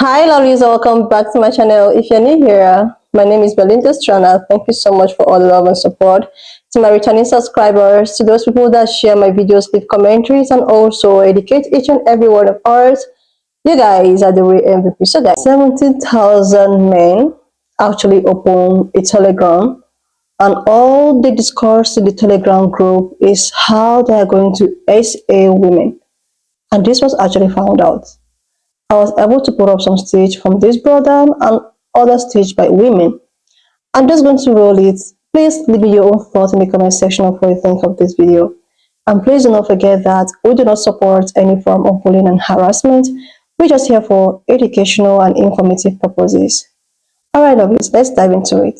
Hi, lovelies, welcome back to my channel. If you're new here, my name is Belinda Strana. Thank you so much for all the love and support. To my returning subscribers, to those people that share my videos, leave commentaries, and also educate each and every one of ours, you guys are the real MVP. So, guys, 17,000 men actually open a Telegram, and all they discuss in the Telegram group is how they are going to SA women. And this was actually found out. I was able to put up some stage from this brother and other stage by women. I'm just going to roll it. Please leave me your own thoughts in the comment section of what you think of this video. And please do not forget that we do not support any form of bullying and harassment. We're just here for educational and informative purposes. Alright, lovelies, let's dive into it.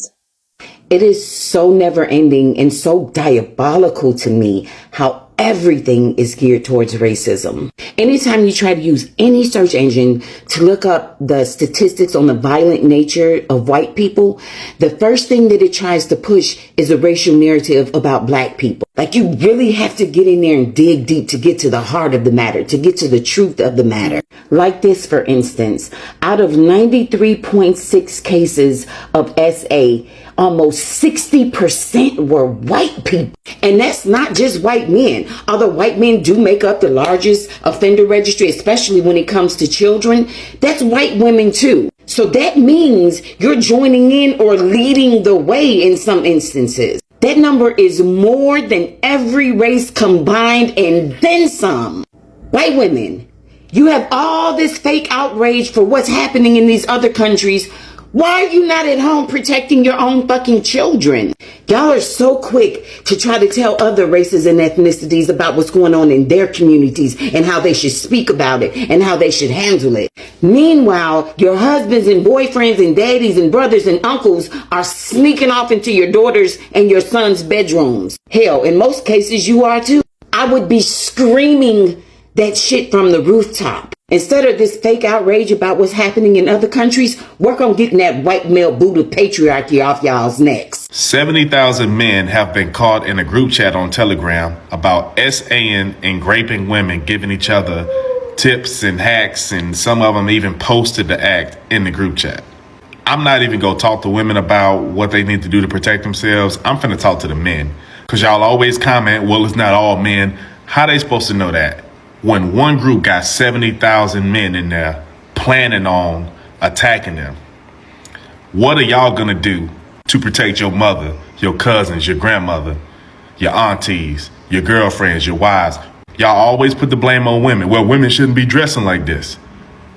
It is so never ending and so diabolical to me how everything is geared towards racism. Anytime you try to use any search engine to look up the statistics on the violent nature of white people, the first thing that it tries to push is a racial narrative about black people. Like, you really have to get in there and dig deep to get to the heart of the matter, to get to the truth of the matter. Like this, for instance, out of 93.6 cases of SA, almost 60% were white people. And that's not just white men. Although white men do make up the largest offender registry, especially when it comes to children, that's white women too. So that means you're joining in or leading the way in some instances. That number is more than every race combined and then some. White women, you have all this fake outrage for what's happening in these other countries. Why are you not at home protecting your own fucking children? Y'all are so quick to try to tell other races and ethnicities about what's going on in their communities and how they should speak about it and how they should handle it. Meanwhile, your husbands and boyfriends and daddies and brothers and uncles are sneaking off into your daughters and your sons' bedrooms. Hell, in most cases you are too. I would be screaming that shit from the rooftop. Instead of this fake outrage about what's happening in other countries, work on getting that white male Buddha patriarchy off y'all's necks. 70,000 men have been caught in a group chat on Telegram about SAing and raping women, giving each other tips and hacks, and some of them even posted the act in the group chat. I'm not even gonna talk to women about what they need to do to protect themselves. I'm finna talk to the men, because y'all always comment, well, it's not all men. How they supposed to know that when one group got 70,000 men in there planning on attacking them? What are y'all gonna do to protect your mother, your cousins, your grandmother, your aunties, your girlfriends, your wives? Y'all always put the blame on women. Well, women shouldn't be dressing like this.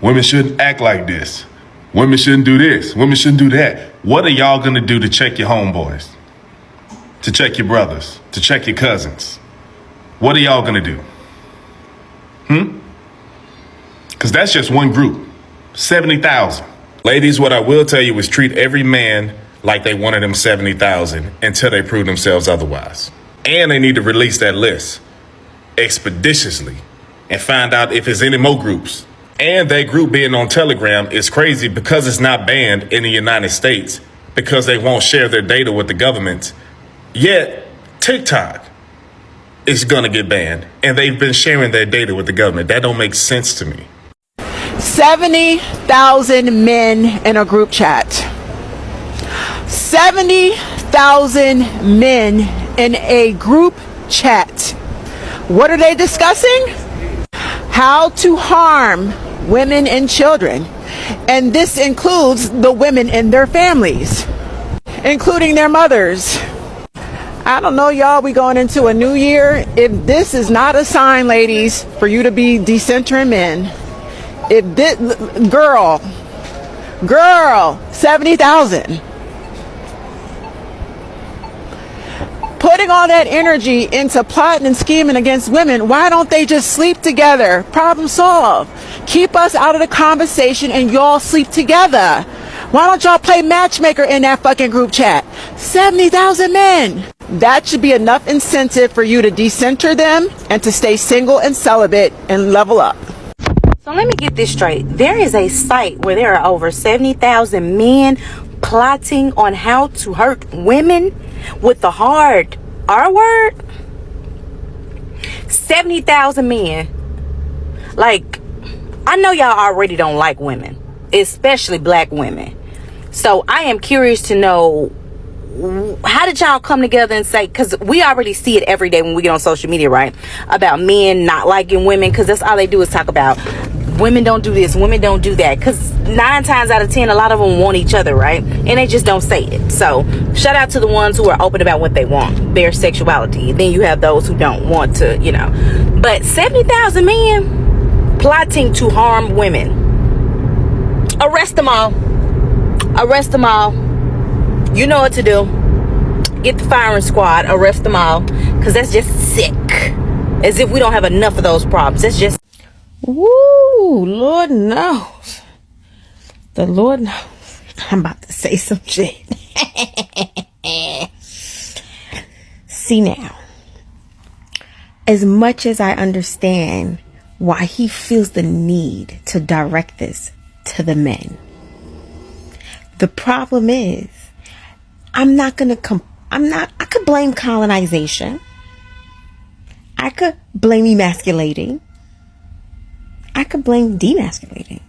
Women shouldn't act like this. Women shouldn't do this. Women shouldn't do that. What are y'all gonna do to check your homeboys? To check your brothers? To check your cousins? What are y'all gonna do? Because that's just one group, 70,000. Ladies, what I will tell you is treat every man like they one of them 70,000 until they prove themselves otherwise. And they need to release that list expeditiously and find out if there's any more groups. And that group being on Telegram is crazy because it's not banned in the United States because they won't share their data with the government. Yet TikTok is gonna get banned, and they've been sharing their data with the government. That don't make sense to me. 70,000 men in a group chat. 70,000 men in a group chat. What are they discussing? How to harm women and children. And this includes the women and their families, including their mothers. I don't know, y'all, we going into a new year. If this is not a sign, ladies, for you to be decentering men, if this, girl, 70,000. Putting all that energy into plotting and scheming against women, why don't they just sleep together? Problem solved. Keep us out of the conversation and y'all sleep together. Why don't y'all play matchmaker in that fucking group chat? 70,000 men. That should be enough incentive for you to decenter them and to stay single and celibate and level up. So let me get this straight. There is a site where there are over 70,000 men plotting on how to hurt women with the hard R word. 70,000 men. Like, I know y'all already don't like women. especially black women. So I am curious to know, how did y'all come together and say, because we already see it every day when we get on social media, right, about men not liking women, because that's all they do is talk about women don't do this, women don't do that, because 9 times out of 10 a lot of them want each other, right, and they just don't say it. So shout out to the ones who are open about what they want, their sexuality. Then you have those who don't want to, you know. But 70,000 men plotting to harm women. Arrest them all. Arrest them all. You know what to do. Get the firing squad. Arrest them all. Because that's just sick. As if we don't have enough of those problems. That's just... Woo, Lord knows. The Lord knows. I'm about to say some shit. See now. As much as I understand why he feels the need to direct this to the men, the problem is, I could blame colonization. I could blame emasculating. I could blame demasculating.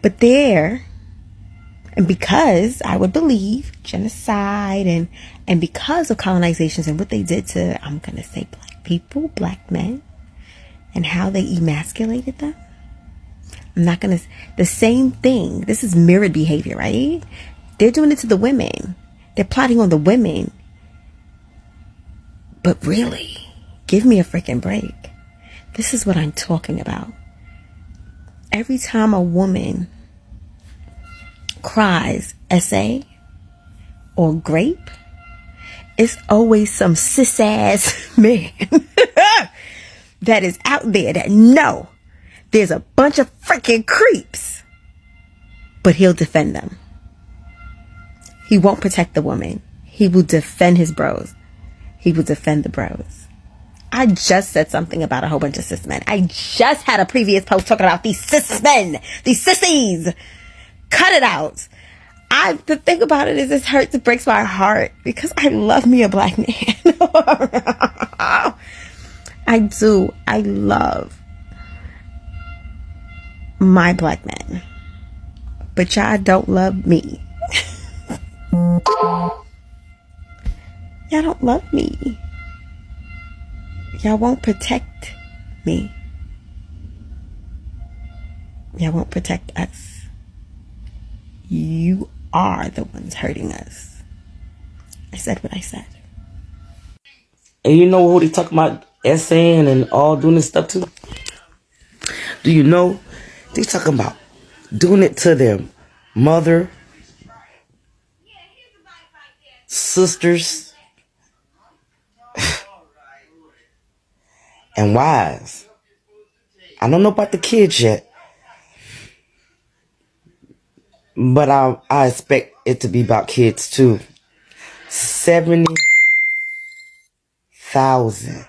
But and because I would believe genocide and because of colonizations and what they did to, I'm going to say black people, black men, and how they emasculated them. I'm not going to, the same thing. This is mirrored behavior, right? They're doing it to the women. They're plotting on the women. But really, give me a freaking break. This is what I'm talking about. Every time a woman cries essay or grape, it's always some cis ass man that is out there that know there's a bunch of freaking creeps, but he'll defend them. He won't protect the woman. He will defend his bros. He will defend the bros. I just said something about a whole bunch of cis men. I just had a previous post talking about these cis men, these sissies. Cut it out. The thing about it is, this hurts, it breaks my heart because I love me a black man. I do. I love my black men. But y'all don't love me. Y'all don't love me. Y'all won't protect me. Y'all won't protect us. You are the ones hurting us. I said what I said. And you know who they talking about essaying and all doing this stuff to? Do you know they talking about doing it to their mother, sisters, and wives? I don't know about the kids yet, but I expect it to be about kids too. 70,000.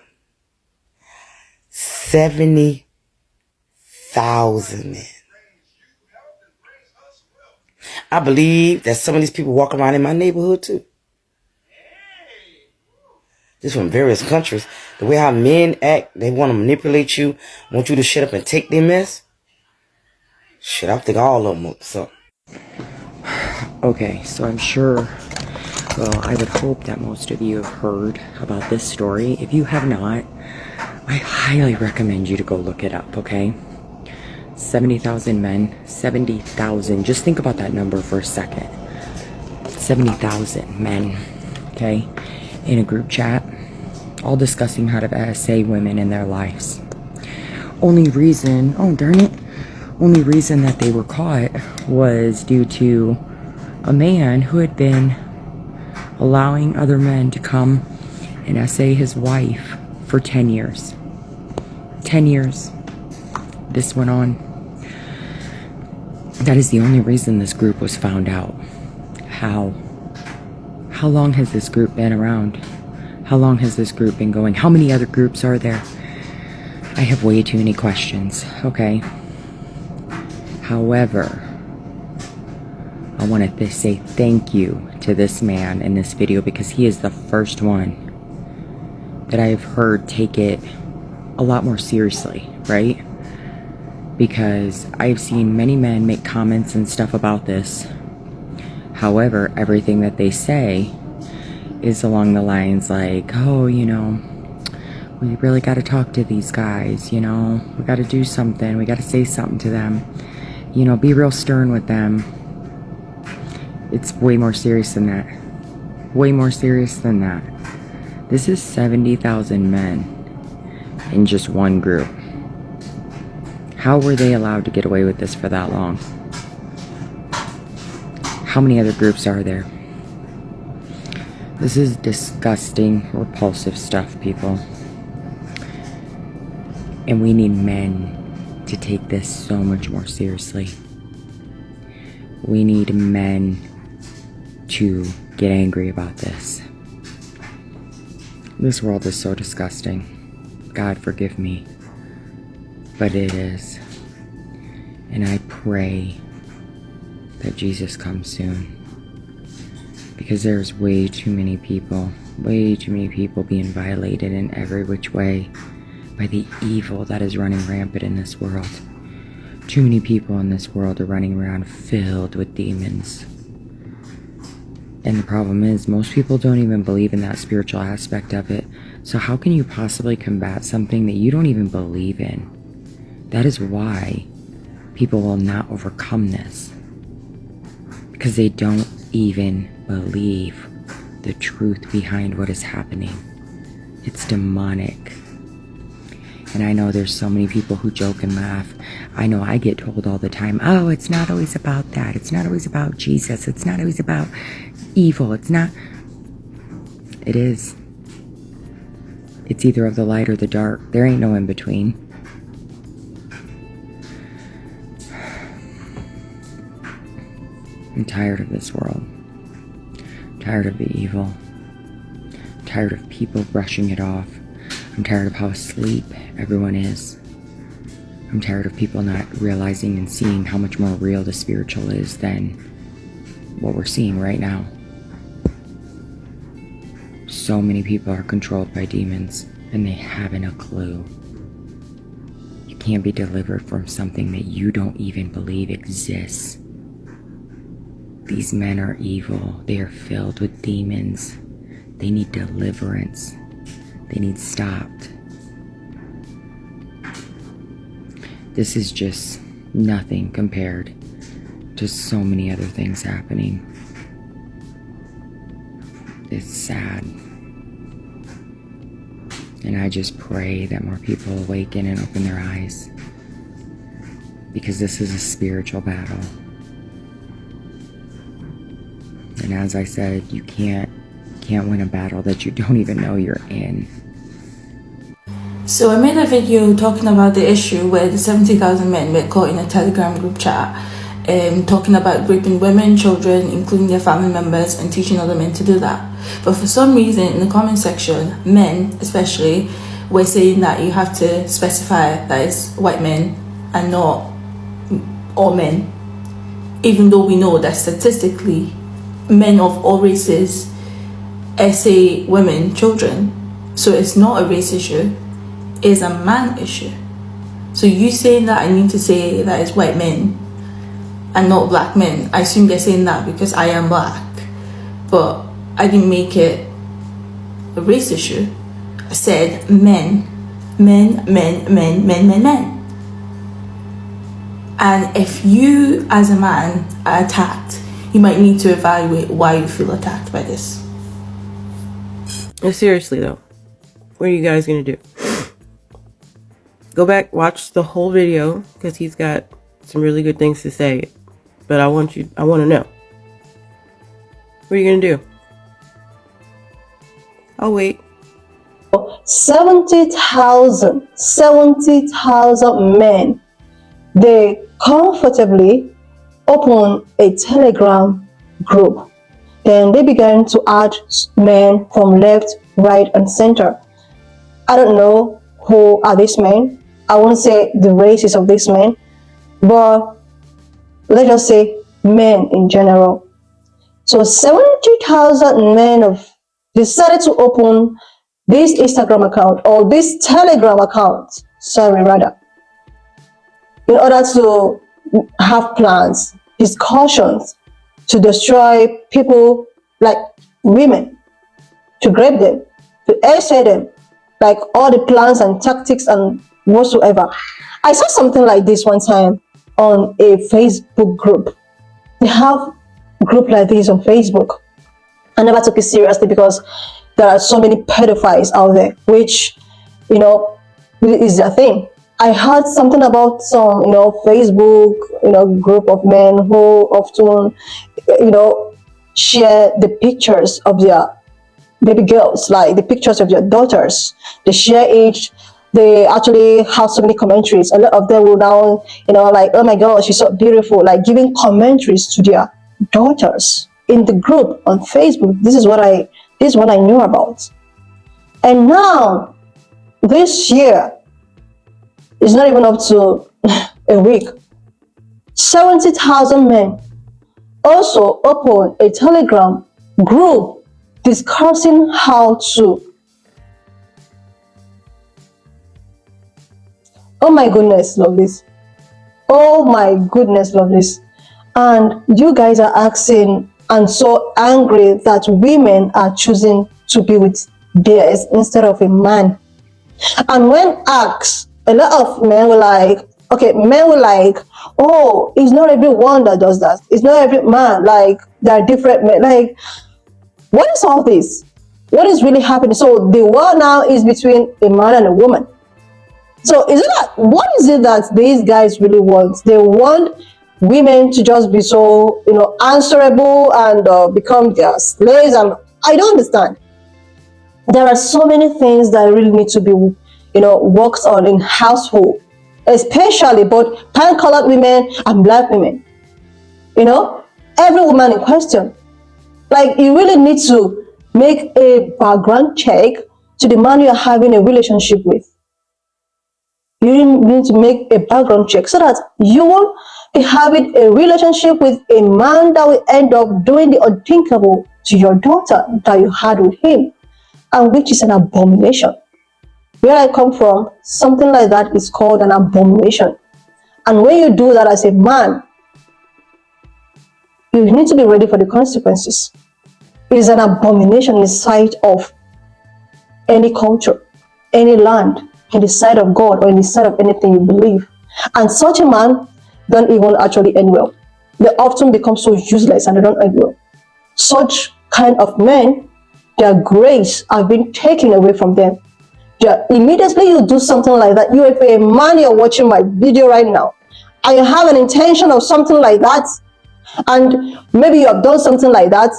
70,000 men. I believe that some of these people walk around in my neighborhood too. Just from various countries. The way how men act, they want to manipulate you, want you to shut up and take their mess. Shit, I think all of them want something. Okay, so I'm sure, well, I would hope that most of you have heard about this story. If you have not, I highly recommend you to go look it up, okay? 70,000 men, 70,000, just think about that number for a second. 70,000 men, okay, in a group chat, all discussing how to essay women in their lives. Only reason, oh darn it, only reason that they were caught was due to a man who had been allowing other men to come and essay his wife for 10 years. 10 years. This went on. That is the only reason this group was found out. How long has this group been around? How long has this group been going? How many other groups are there? I have way too many questions, okay? However, I want to say thank you to this man in this video because he is the first one that I have heard take it a lot more seriously, right? because I've seen many men make comments and stuff about this. However, everything that they say is along the lines like, oh, you know, we really got to talk to these guys, you know, we got to do something, we got to say something to them, you know, be real stern with them. It's way more serious than that. Way more serious than that. This is 70,000 men in just one group. How were they allowed to get away with this for that long? How many other groups are there? This is disgusting, repulsive stuff, people. And we need men to take this so much more seriously. We need men to get angry about this. This world is so disgusting. God forgive me. But it is. And I pray that Jesus comes soon. Because there's way too many people being violated in every which way by the evil that is running rampant in this world. Too many people in this world are running around filled with demons. And the problem is, most people don't even believe in that spiritual aspect of it. So how can you possibly combat something that you don't even believe in? That is why people will not overcome this. Because they don't even believe the truth behind what is happening. It's demonic. And I know there's so many people who joke and laugh. I know I get told all the time, oh, it's not always about that. It's not always about Jesus. It's not always about evil. It's not. It is. It's either of the light or the dark. There ain't no in between. I'm tired of this world. I'm tired of the evil. I'm tired of people brushing it off. I'm tired of how asleep everyone is. I'm tired of people not realizing and seeing how much more real the spiritual is than what we're seeing right now. So many people are controlled by demons, and they haven't a clue. You can't be delivered from something that you don't even believe exists. These men are evil. They are filled with demons. They need deliverance. They need stopped. This is just nothing compared to so many other things happening. It's sad. And I just pray that more people awaken and open their eyes. Because this is a spiritual battle. And as I said, you can't win a battle that you don't even know you're in. So I made a video talking about the issue where the 70,000 men were caught in a Telegram group chat, talking about raping women, children, including their family members, and teaching other men to do that. But for some reason, in the comment section, men especially were saying that you have to specify that it's white men and not all men, even though we know that statistically, men of all races essay women, children. So it's not a race issue. Is a man issue. So you saying that I need to say that it's white men and not black men. I assume they're saying that because I am black, but I didn't make it a race issue. I said men. And if you as a man are attacked, you might need to evaluate why you feel attacked by this. Seriously though, what are you guys gonna do? Go back, watch the whole video, because he's got some really good things to say. But I want to know. What are you gonna do? I'll wait. 70,000 men, they comfortably open a Telegram group. Then they began to add men from left, right, and center. I don't know who are these men. I won't say the races of these men, but let's just say men in general. So 70,000 men have decided to open this Instagram account or this Telegram account. Sorry, rather. in order to have plans, discussions to destroy people like women, to grape them, to essay them, like all the plans and tactics and whatsoever. I saw something like this one time on a Facebook group. They have a group like this on Facebook. I never took it seriously because there are so many pedophiles out there, which, you know, is their thing. I heard something about some, Facebook, group of men who often, share the pictures of their baby girls, like the pictures of their daughters. They share it. They actually have so many commentaries. A lot of them will now, like, oh my God, she's so beautiful, like giving commentaries to their daughters in the group on Facebook. This is what I knew about. And now, this year, it's not even up to a week. 70,000 men also opened a Telegram group discussing how to. Oh my goodness, love this. Oh my goodness, love this. And you guys are asking and so angry that women are choosing to be with theirs instead of a man. And when asked, a lot of men were like, oh, it's not everyone that does that. It's not every man. Like, there are different men. Like, what is all this? What is really happening? So the war now is between a man and a woman. So what is it that these guys really want? They want women to just be so, answerable and become their slaves. And I don't understand. There are so many things that really need to be, worked on in household, especially both pan-colored women and black women. Every woman in question. Like, you really need to make a background check to the man you're having a relationship with. You need to make a background check so that you won't be having a relationship with a man that will end up doing the unthinkable to your daughter that you had with him, and which is an abomination. Where I come from, something like that is called an abomination. And when you do that as a man, you need to be ready for the consequences. It is an abomination in the sight of any culture, any land, in the sight of God, or in the sight of anything you believe. And such a man don't even actually end well. They often become so useless and they don't end well. Such kind of men, their grace have been taken away from them. Immediately you do something like that, if a man, you're watching my video right now, and you have an intention of something like that, and maybe you have done something like that,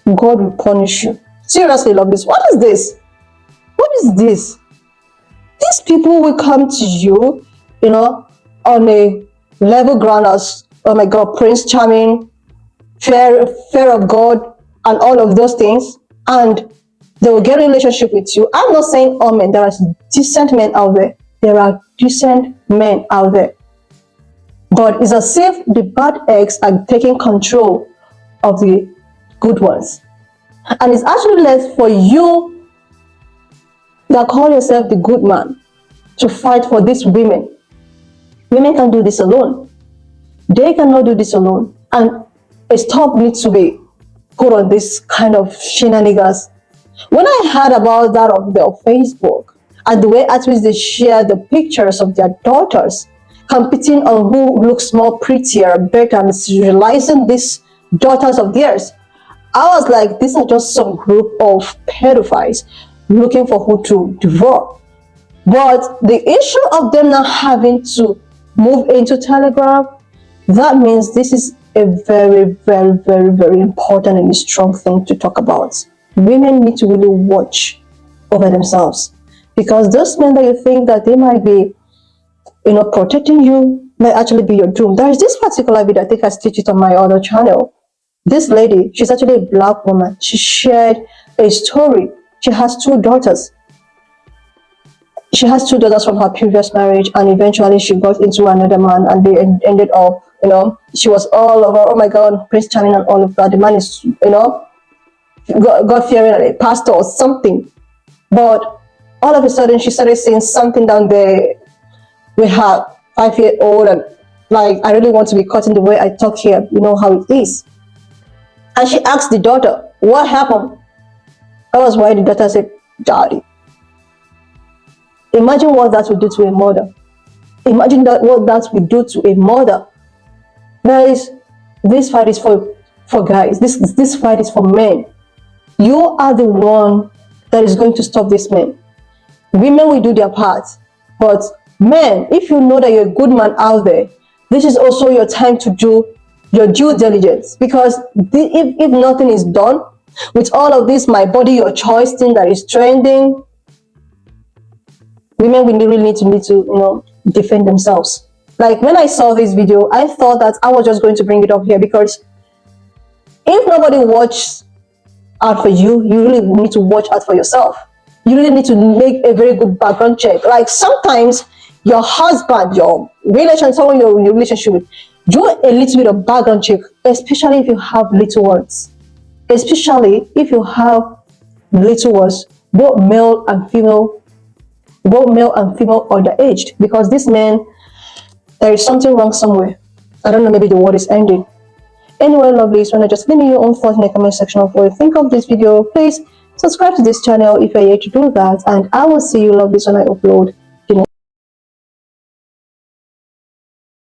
God will punish you. Seriously, love this. What is this? What is this? These people will come to you, on a level ground as, oh my God, Prince Charming, fear of God, and all of those things, and they will get a relationship with you. I'm not saying all men. There are decent men out there. There are decent men out there. But it's as if the bad eggs are taking control of the good ones. And it's actually left for you that call yourself the good man to fight for these women. Women can do this alone. They cannot do this alone. And a stop needs to be put on this kind of shenanigans. When I heard about that on their Facebook, and the way at which they share the pictures of their daughters, competing on who looks more prettier, better, and serializing these daughters of theirs, I was like, these are just some group of pedophiles looking for who to devour. But the issue of them not having to move into Telegram, that means this is a very, very, very, very important and strong thing to talk about. Women need to really watch over themselves, because those men that you think that they might be, protecting you, might actually be your doom. There is this particular video, I think I stitched it on my other channel. This lady, she's actually a black woman. She shared a story. She has 2 daughters. She has 2 daughters from her previous marriage, and eventually she got into another man, and they ended up, she was all over, oh my God, Prince Charming and all of that. The man is, God-fearing, a pastor or something. But all of a sudden, she started seeing something down there with her 5-year-old, and like, I really want to be cut in the way I talk here. You know how it is. And she asked the daughter, what happened? That was why the daughter said, Daddy. Imagine what that would do to a mother. Imagine what that would do to a mother. Guys, this fight is for guys. This fight is for men. You are the one that is going to stop this man. Women will do their part. But men, if you know that you're a good man out there, this is also your time to do your due diligence. Because if nothing is done with all of this my body, your choice thing that is trending, women will really need to defend themselves. Like, when I saw this video, I thought that I was just going to bring it up here, because if nobody watches out for you, you really need to watch out for yourself. You really need to make a very good background check. Like, sometimes your husband, your relation, someone you're in a relationship with, do a little bit of background check, especially if you have little ones. Especially if you have little ones, both male and female underaged, because this man, there is something wrong somewhere. I don't know, maybe the world is ending. Anyway, lovelies, when I just leave me your own thoughts in the comment section of what you think of this video. Please subscribe to this channel if you're yet to do that, and I will see you, lovelies, when I upload